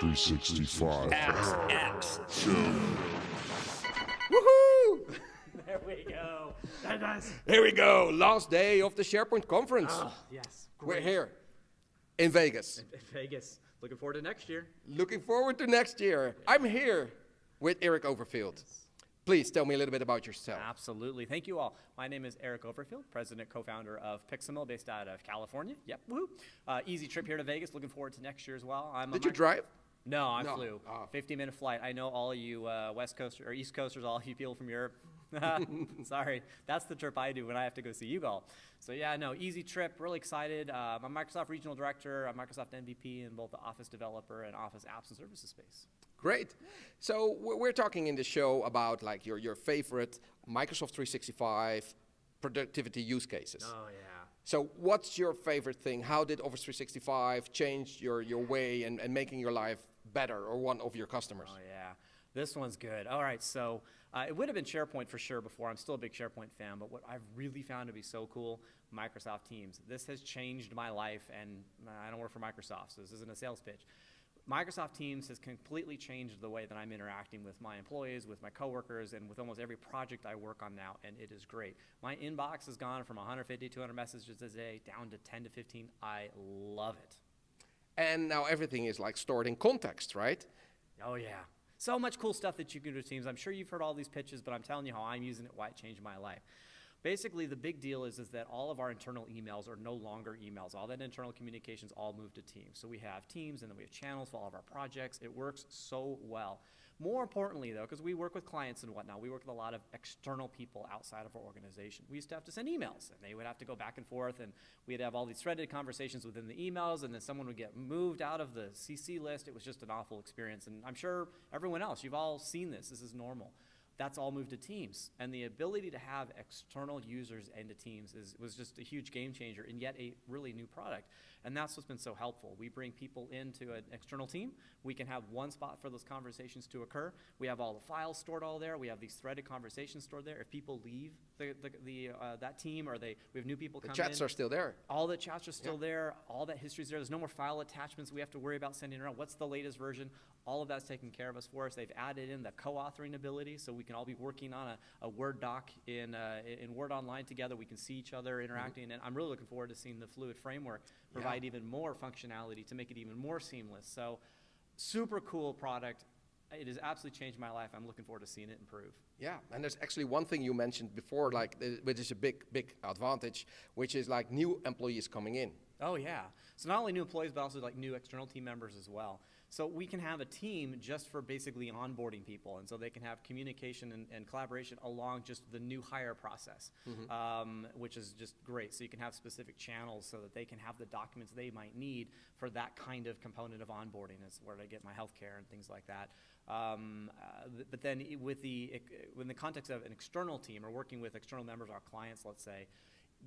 365. X. Woohoo! There we go. Very nice. Here we go. Last day of the SharePoint conference. Oh, yes. We're Great. here in Vegas. In Vegas. Looking forward to next year. Looking forward to next year. I'm here with Eric Overfield. Please tell me a little bit about yourself. Absolutely. Thank you all. My name is Eric Overfield, president, co-founder of Pixelmill, based out of California. Yep. Woohoo. Easy trip here to Vegas. Looking forward to next year as well. Did you drive? No, I No. flew. Oh. 50-minute flight. I know all of you West Coasters or East Coasters, all you people from Europe. Sorry, that's the trip I do when I have to go see you all. So yeah, no, easy trip. Really excited. I'm a Microsoft regional director, a Microsoft MVP in both the Office developer and Office apps and services space. Great. So we're talking in the show about like your favorite Microsoft 365 productivity use cases. Oh yeah. So what's your favorite thing? How did Office 365 change your way and making your life better, or one of your customers? Oh yeah, this one's good. All right, so it would have been SharePoint for sure before. I'm still a big SharePoint fan, but what I've really found to be so cool, Microsoft Teams. This has changed my life, and I don't work for Microsoft, so this isn't a sales pitch. Microsoft Teams has completely changed the way that I'm interacting with my employees, with my coworkers, and with almost every project I work on now, and it is great. My inbox has gone from 150, 200 messages a day down to 10 to 15. I love it. And now everything is like stored in context, right? Oh yeah. So much cool stuff that you can do with Teams. I'm sure you've heard all these pitches, but I'm telling you how I'm using it, why it changed my life. Basically, the big deal is that all of our internal emails are no longer emails. All that internal communications all moved to Teams. So we have Teams, and then we have channels for all of our projects. It works so well. More importantly, though, because we work with clients and whatnot, we work with a lot of external people outside of our organization. We used to have to send emails, and they would have to go back and forth, and we'd have all these threaded conversations within the emails, and then someone would get moved out of the CC list. It was just an awful experience, and I'm sure everyone else, you've all seen this. This is normal. That's all moved to Teams. And the ability to have external users into Teams was just a huge game changer, and yet a really new product. And that's what's been so helpful. We bring people into an external team. We can have one spot for those conversations to occur. We have all the files stored all there. We have these threaded conversations stored there. If people leave that team, or we have new people come in. The chats are still there. All the chats are still there. All that history's there. There's no more file attachments we have to worry about sending around. What's the latest version? All of that's taken care of us for us. They've added in the co-authoring ability, so we can all be working on a Word doc in Word Online together. We can see each other interacting, and I'm really looking forward to seeing the Fluid framework provide even more functionality to make it even more seamless. So, super cool product. It has absolutely changed my life. I'm looking forward to seeing it improve. Yeah, and there's actually one thing you mentioned before, like, which is a big advantage, which is like new employees coming in. Oh yeah. So not only new employees, but also like new external team members as well. So we can have a team just for basically onboarding people, and so they can have communication and collaboration along just the new hire process, which is just great. So you can have specific channels so that they can have the documents they might need for that kind of component of onboarding. Is where I get my healthcare and things like that. But then in the context of an external team or working with external members, our clients, let's say,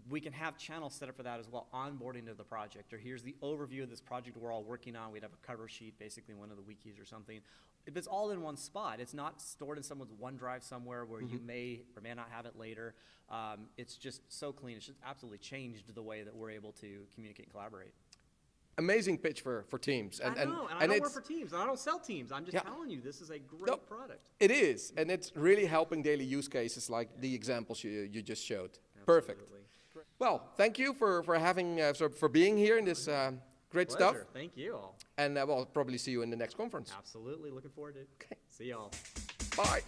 we can have channels set up for that as well, onboarding to the project, or here's the overview of this project we're all working on. We'd have a cover sheet, basically one of the wikis or something. If it's all in one spot, it's not stored in someone's OneDrive somewhere where you may or may not have it later. It's just so clean. It's just absolutely changed the way that we're able to communicate and collaborate. Amazing pitch for Teams. I know, and I don't work for Teams, and I don't sell Teams. I'm just telling you, this is a great product. It is, and it's really helping daily use cases like the examples you just showed. Absolutely. Perfect. Well, thank you for being here in this great Pleasure. stuff. Thank you all. And we'll probably see you in the next conference. Absolutely. Looking forward to it. Okay. See y'all. Bye.